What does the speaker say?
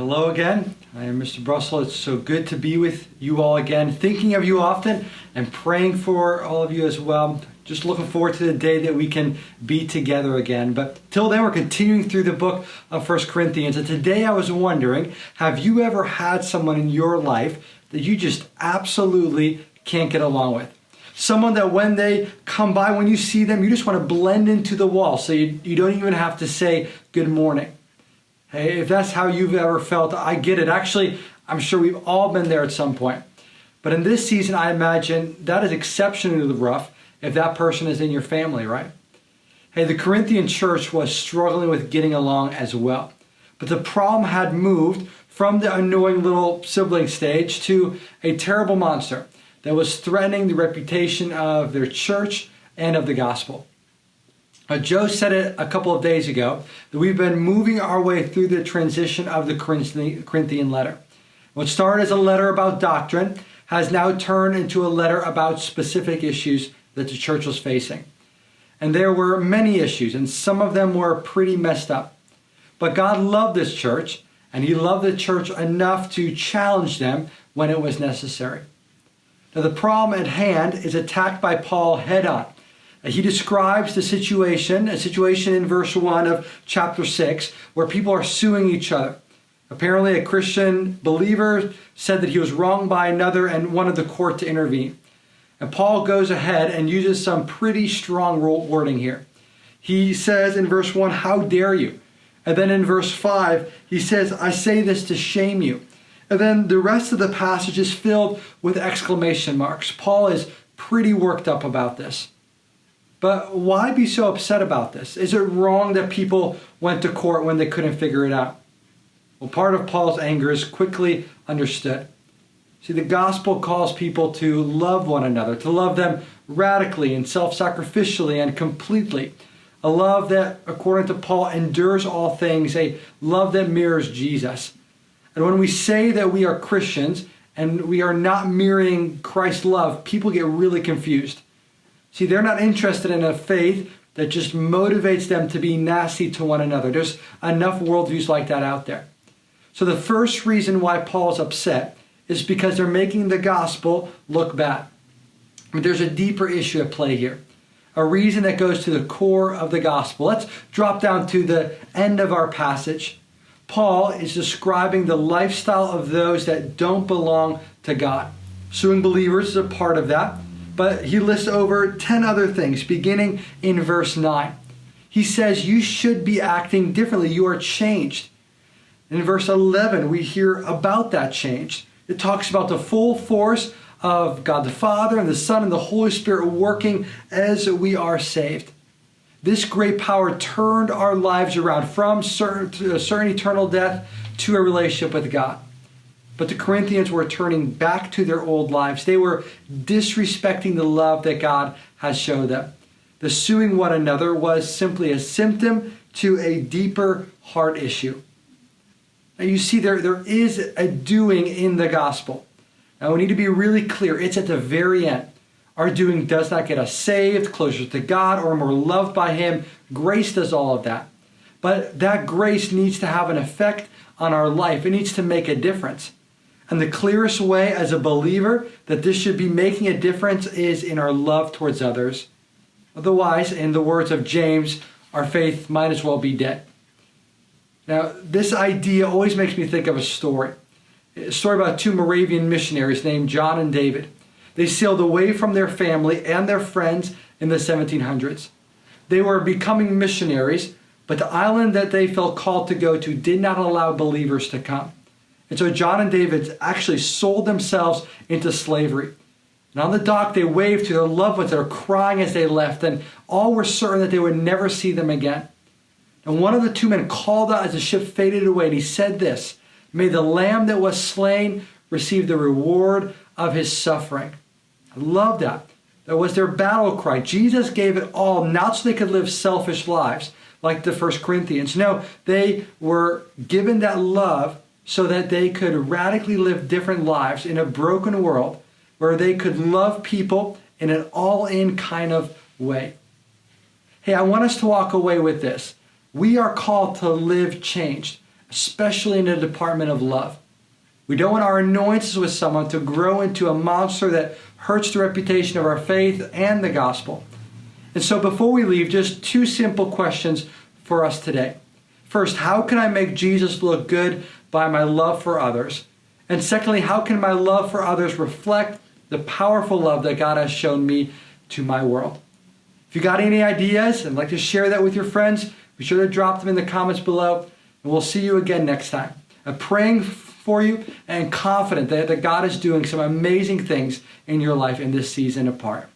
Hello again. I am Mr. Brussel. It's so good to be with you all again, thinking of you often and praying for all of you as well. Just looking forward to the day that we can be together again. But till then, we're continuing through the book of 1 Corinthians. And today I was wondering, have you ever had someone in your life that you just absolutely can't get along with? Someone that when they come by, when you see them, you just want to blend into the wall so you don't even have to say good morning. Hey, if that's how you've ever felt, I get it. Actually, I'm sure we've all been there at some point. But in this season, I imagine that is exceptionally rough if that person is in your family, right? Hey, the Corinthian church was struggling with getting along as well. But the problem had moved from the annoying little sibling stage to a terrible monster that was threatening the reputation of their church and of the gospel. Joe said it a couple of days ago that we've been moving our way through the transition of the Corinthian letter. What started as a letter about doctrine has now turned into a letter about specific issues that the church was facing. And there were many issues, and some of them were pretty messed up. But God loved this church, and He loved the church enough to challenge them when it was necessary. Now, the problem at hand is attacked by Paul head on. He describes a situation in verse 1 of chapter 6, where people are suing each other. Apparently, a Christian believer said that he was wronged by another and wanted the court to intervene. And Paul goes ahead and uses some pretty strong wording here. He says in verse 1, "How dare you?" And then in verse 5, he says, "I say this to shame you." And then the rest of the passage is filled with exclamation marks. Paul is pretty worked up about this. But why be so upset about this? Is it wrong that people went to court when they couldn't figure it out? Well, part of Paul's anger is quickly understood. See, the gospel calls people to love one another, to love them radically and self-sacrificially and completely. A love that, according to Paul, endures all things, a love that mirrors Jesus. And when we say that we are Christians and we are not mirroring Christ's love, people get really confused. See, they're not interested in a faith that just motivates them to be nasty to one another. There's enough worldviews like that out there. So the first reason why Paul's upset is because they're making the gospel look bad. I mean, there's a deeper issue at play here, a reason that goes to the core of the gospel. Let's drop down to the end of our passage. Paul is describing the lifestyle of those that don't belong to God. Suing believers is a part of that. But he lists over 10 other things, beginning in verse 9. He says, you should be acting differently. You are changed. In verse 11, we hear about that change. It talks about the full force of God the Father and the Son and the Holy Spirit working as we are saved. This great power turned our lives around from certain eternal death to a relationship with God. But the Corinthians were turning back to their old lives. They were disrespecting the love that God has shown them. The suing one another was simply a symptom to a deeper heart issue. Now you see there is a doing in the gospel. Now we need to be really clear. It's at the very end. Our doing does not get us saved, closer to God, or more loved by Him. Grace does all of that. But that grace needs to have an effect on our life. It needs to make a difference. And the clearest way as a believer that this should be making a difference is in our love towards others. Otherwise, in the words of James, our faith might as well be dead. Now, this idea always makes me think of a story about two Moravian missionaries named John and David. They sailed away from their family and their friends in the 1700s. They were becoming missionaries, but the island that they felt called to go to did not allow believers to come. And so John and David actually sold themselves into slavery. And on the dock, they waved to their loved ones that were crying as they left, and all were certain that they would never see them again. And one of the two men called out as the ship faded away, and he said this, "May the lamb that was slain receive the reward of his suffering." I love that. That was their battle cry. Jesus gave it all, not so they could live selfish lives like the First Corinthians. No, they were given that love so that they could radically live different lives in a broken world where they could love people in an all-in kind of way. Hey, I want us to walk away with this. We are called to live changed. especially in the department of love. We don't want our annoyances with someone to grow into a monster that hurts the reputation of our faith and the gospel. And so before we leave, just two simple questions for us today. First, how can I make Jesus look good by my love for others? And secondly, how can my love for others reflect the powerful love that God has shown me to my world? If you got any ideas and like to share that with your friends, be sure to drop them in the comments below. And we'll see you again next time. I'm praying for you and confident that God is doing some amazing things in your life in this season apart.